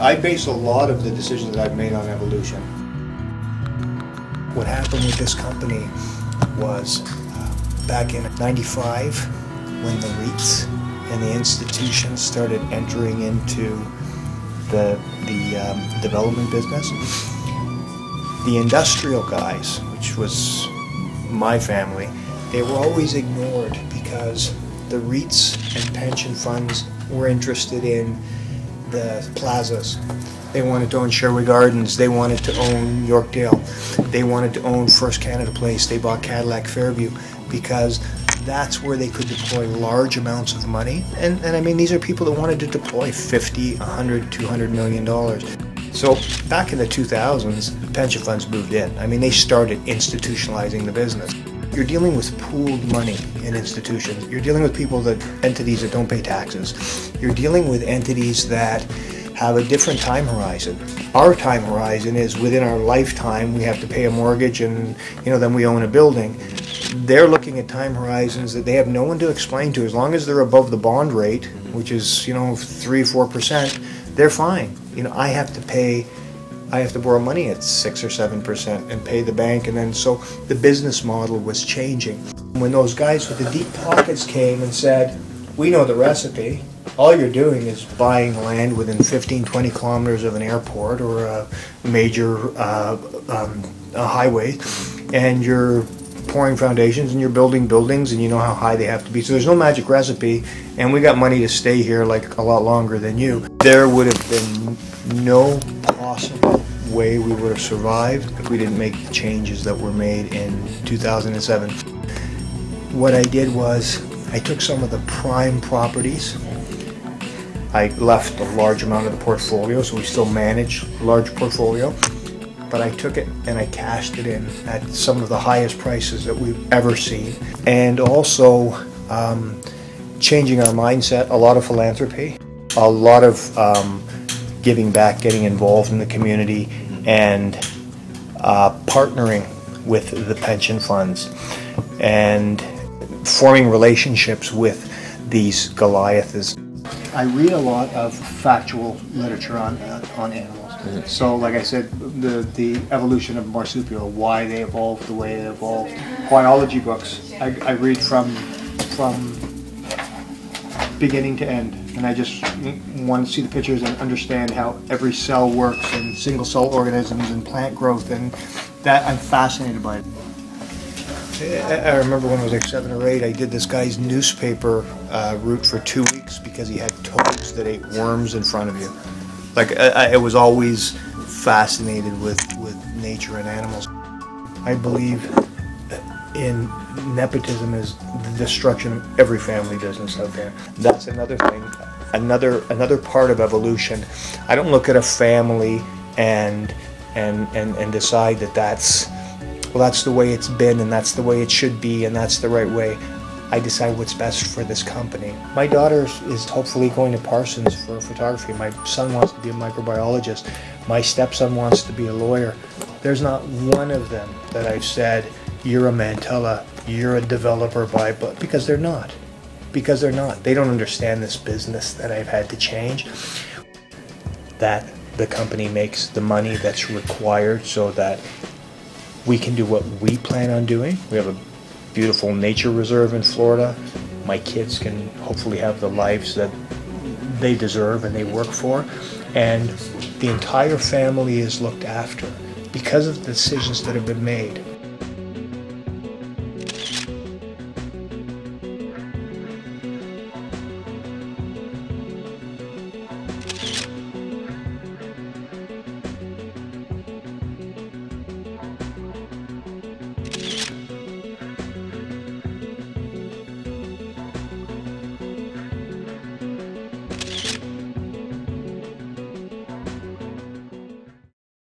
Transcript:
I base a lot of the decisions that I've made on evolution. What happened with this company was back in '95 when the REITs and the institutions started entering into the development business. The industrial guys, which was my family, they were always ignored because the REITs and pension funds were interested in the plazas. They wanted to own Sherwood Gardens. They wanted to own Yorkdale. They wanted to own First Canada Place. They bought Cadillac Fairview because that's where they could deploy large amounts of money. And I mean, these are people that wanted to deploy 50, 100, 200 million dollars. So back in the 2000s, pension funds moved in. I mean, they started institutionalizing the business. You're dealing with pooled money in institutions. You're dealing with entities that don't pay taxes. You're dealing with entities that have a different time horizon. Our time horizon is within our lifetime. We have to pay a mortgage, and then we own a building. They're looking at time horizons that they have no one to explain to. As long as they're above the bond rate, which is 3-4%, they're fine. I have to borrow money at 6 or 7% and pay the bank, and then so the business model was changing. When those guys with the deep pockets came and said, "We know the recipe. All you're doing is buying land within 15-20 kilometers of an airport or a major highway, and you're pouring foundations and you're building buildings, and you know how high they have to be. So there's no magic recipe, and we got money to stay here like a lot longer than you." There would have been no possible way we would have survived if we didn't make the changes that were made in 2007. What I did was I took some of the prime properties. I left a large amount of the portfolio, so we still manage a large portfolio, but I took it and I cashed it in at some of the highest prices that we've ever seen. And also changing our mindset, a lot of philanthropy, a lot of giving back, getting involved in the community, and partnering with the pension funds and forming relationships with these Goliaths. I read a lot of factual literature on animals. So, like I said, the evolution of marsupial, why they evolved the way they evolved. Biology books, I read from beginning to end, and I just want to see the pictures and understand how every cell works, and single cell organisms and plant growth, and that I'm fascinated by it. I remember when I was like 7 or 8, I did this guy's newspaper route for 2 weeks because he had toads that ate worms in front of you. Like, I was always fascinated with nature and animals. I believe in nepotism is the destruction of every family business out there. That's another thing, another part of evolution. I don't look at a family and decide that that's the way it's been, and that's the way it should be, and that's the right way. I decide what's best for this company. My daughter is hopefully going to Parsons for photography. My son wants to be a microbiologist. My stepson wants to be a lawyer. There's not one of them that I've said, "You're a Mantella, you're a developer because they're not. Because they're not. They don't understand this business that I've had to change. That the company makes the money that's required so that we can do what we plan on doing. We have a beautiful nature reserve in Florida. My kids can hopefully have the lives that they deserve and they work for. And the entire family is looked after because of the decisions that have been made.